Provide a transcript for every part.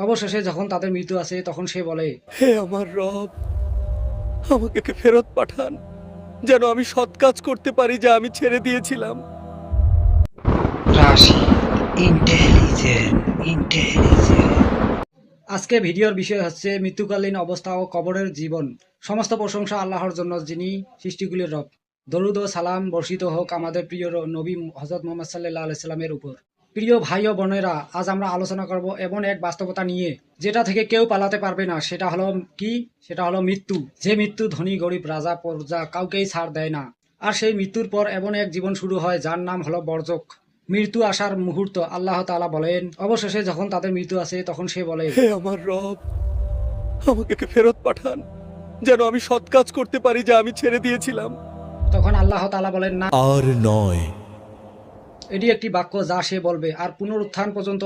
অবশেষে যখন তাদের মৃত্যু আসে তখন সে বলে, হে আমার রব, আমাকে ফেরত পাঠান, যেন আমি সৎ কাজ করতে পারি যা আমি ছেড়ে দিয়েছিলাম। রাশি ইন্টেলিজেন্ট ইন্টেলিজেন্ট। আজকে ভিডিওর বিষয় হচ্ছে মৃত্যুকালীন অবস্থা ও কবরের জীবন। সমস্ত প্রশংসা আল্লাহর জন্য, যিনি সৃষ্টিগুলির রব। দরুদ ও সালাম বর্ষিত হোক আমাদের প্রিয় নবী হযরত মুহাম্মদ সাল্লাল্লাহু আলাইহি সাল্লামের উপর। প্রিয় ভাই ও বোনেরা, আজ আমরা আলোচনা করব এমন এক বাস্তবতা নিয়ে যেটা থেকে কেউ পালাতে পারবে না। সেটা হলো কি? সেটা হলো মৃত্যু। যে মৃত্যু ধনী গরিব রাজা প্রজা কাউকেই ছাড় দেয় না। আর সেই মৃত্যুর পর এমন এক জীবন শুরু হয় যার নাম হলো বরজক। মৃত্যু আসার মুহূর্ত আল্লাহ তাআলা বলেন, অবশেষে যখন তাদের মৃত্যু আসে তখন সে বলে, হে আমার রব, আমাকে ফেরত পাঠান, যেন আমি সৎ কাজ করতে পারি যা আমি ছেড়ে দিয়েছিলাম। তখন আল্লাহ তাআলা বলেন, না। আর নয়। এটি একটি বাক্য যা সে বলবে, আর পুনরুত্থান পর্যন্ত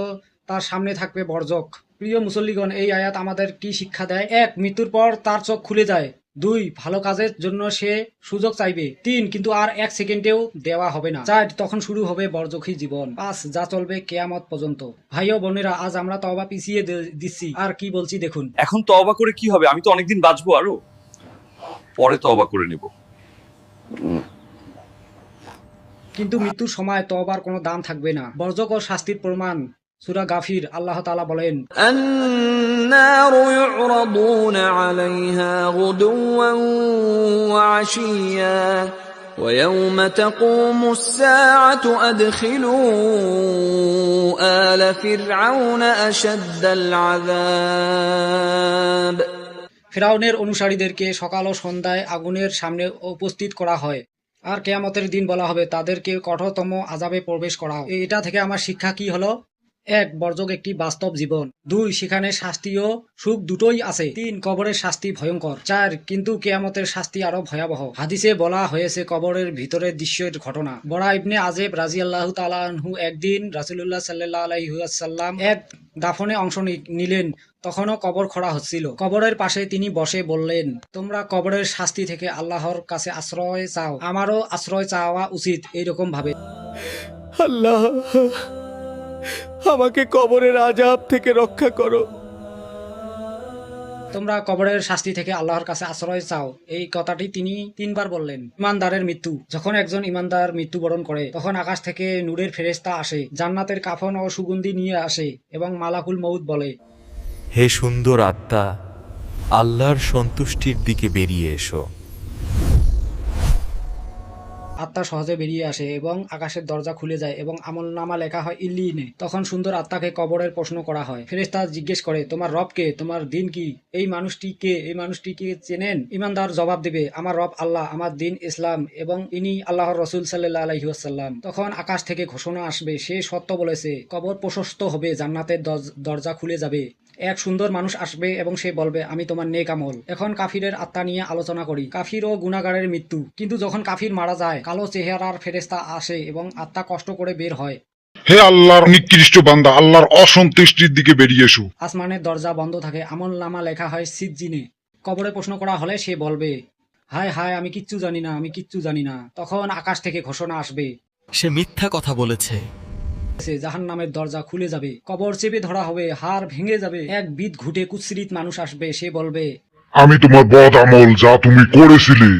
তার সামনে থাকবে বর্জক। প্রিয় মুসল্লিগণ, এই আয়াত আমাদের কি শিক্ষা দেয়? ১. মৃত্যুর পর তার চোখ খুলে যায়। ২. ভালো কাজের জন্য সে সুযোগ চাইবে। ৩. কিন্তু আর ১ সেকেন্ডেও দেওয়া হবে না। ৪. তখন শুরু হবে বর্জখী জীবন। ৫. যা চলবে কেয়ামত পর্যন্ত। ভাই ও বোনেরা, আজ আমরা তওবা পিছিয়ে দিচ্ছি। আর কি বলছি দেখুন। এখন তওবা করে কি হবে? আমি তো অনেকদিন বাঁচবো আরো। পরে তওবা করে নেব। কিন্তু মৃত্যুর সময় তওবার কোনো দাম থাকবে না। বর্জক ও শাস্তির প্রমাণ সূরা গাফির আল্লাহ তাআলা বলেন, النار يعرضون عليها غدوا وعشيا ويوم تقوم الساعة أدخلوا آل فرعون أشد العذاب। ফিরআউনের অনুসারীদেরকে সকাল ও সন্ধ্যায় আগুনের সামনে উপস্থিত করা হয়, আর কিয়ামতের দিন বলা হবে তাদেরকে কঠোরতম আযাবে প্রবেশ করাও। এটা থেকে আমার শিক্ষা কি হলো? ১. বর্জক একটি বাস্তব জীবন। ২. সেখানে শাস্তি ও সুখ দুটোই আছে। ৩. কবরের শাস্তি ভয়ঙ্কর। ৪. কিন্তু কিয়ামতের শাস্তি আরো ভয়াবহ। হাদিসে বলা হয়েছে কবরের ভিতরের দৃশ্যের ঘটনা। বরা ইবনে আজেব রাদিয়াল্লাহু তাআলা আনহু একদিন রাসূলুল্লাহ সাল্লাল্লাহু আলাইহি ওয়াসাল্লাম এক দাফনে অংশ নিলেন। তখনও কবর খোঁড়া হচ্ছিল। কবরের পাশে তিনি বসে বললেন, তোমরা কবরের শাস্তি থেকে আল্লাহর কাছে আশ্রয় চাও। আমারও আশ্রয় চাওয়া উচিত এইরকম ভাবে। আল্লাহ, আমাকে কবরের আযাব থেকে রক্ষা করো। তোমরা কবরের শাস্তি থেকে আল্লাহর কাছে আশ্রয় চাও, এই কথাটি তিনি ৩ বার বললেন। ইমানদারের মৃত্যু। যখন একজন ইমানদার মৃত্যুবরণ করে তখন আকাশ থেকে নূরের ফেরেশতা আসে, জান্নাতের কাফন ও সুগন্ধি নিয়ে আসে এবং মালাকুল মউত বলে, হে সুন্দর আত্মা, আল্লাহর সন্তুষ্টির দিকে বেরিয়ে এসো। আত্মা সহজে বেরিয়ে আসে এবং আকাশের দরজা খুলে যায় এবং আমলনামা লেখা হয় ইল্লিনে। তখন সুন্দর আত্মাকে কবরের প্রশ্ন করা হয়। ফেরেশতা জিজ্ঞেস করে, তোমার রব কে? তোমার দিন কি? এই মানুষটি কে? এই মানুষটিকে চেনেন? ইমানদার জবাব দেবে, আমার রব আল্লাহ, আমার দিন ইসলাম এবং ইনি আল্লাহর রাসূল সাল্লাল্লাহু আলাইহি ওয়াসাল্লাম। তখন আকাশ থেকে ঘোষণা আসবে, সে সত্য বলেছে। কবর প্রশস্ত হবে, জান্নাতের দরজা খুলে যাবে। এক সুন্দর মানুষ আসবে এবং সে বলবে, আমি তোমার নেক আমল। এখন কাফিরের আত্মা নিয়ে আলোচনা করি। কাফির ও গুনাহগারের মৃত্যু। কিন্তু যখন কাফির মারা যায়, কালো চেহারার ফেরেশতা আসে এবং আত্মা কষ্ট করে বের হয়। হে আল্লাহর নিকৃষ্ট বান্দা, আল্লাহর অসন্তুষ্টির দিকে বেরিয়ে এসো। আসমানের দরজা বন্ধ থাকে, আমলনামা লেখা হয় সিজ্জিনে। কবরে প্রশ্ন করা হলে সে বলবে, হায় হায়, আমি কিচ্ছু জানি না, আমি কিচ্ছু জানি না। তখন আকাশ থেকে ঘোষণা আসবে, সে মিথ্যা কথা বলেছে। জাহান্নামের দরজা খুলে যাবে, কবর চেপে ধরা হবে, হাড় ভেঙে যাবে। এক বিদ ঘুটে কুৎসিত মানুষ আসবে, সে বলবে, আমি তোমার বদ আমল যা তুমি করেছিলে।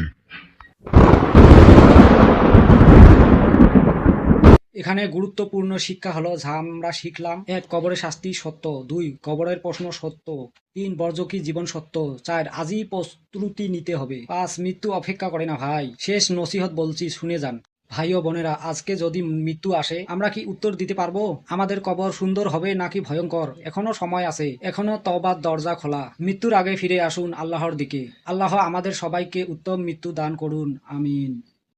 এখানে গুরুত্বপূর্ণ শিক্ষা হলো যা আমরা শিখলাম। ১. কবরের শাস্তি সত্য। ২. কবরের প্রশ্ন সত্য। ৩. বর্জকী জীবন সত্য। ৪. আজই প্রস্তুতি নিতে হবে। ৫. মৃত্যু অপেক্ষা করে না ভাই। শেষ নসিহত বলছি, শুনে যান। ভাই ও বোনেরা, আজকে যদি মৃত্যু আসে আমরা কি উত্তর দিতে পারবো? আমাদের কবর সুন্দর হবে নাকি ভয়ঙ্কর? এখনো সময় আছে, এখনো তওবার দরজা খোলা। মৃত্যুর আগে ফিরে আসুন আল্লাহর দিকে। আল্লাহ আমাদের সবাইকে উত্তম মৃত্যু দান করুন। আমিন।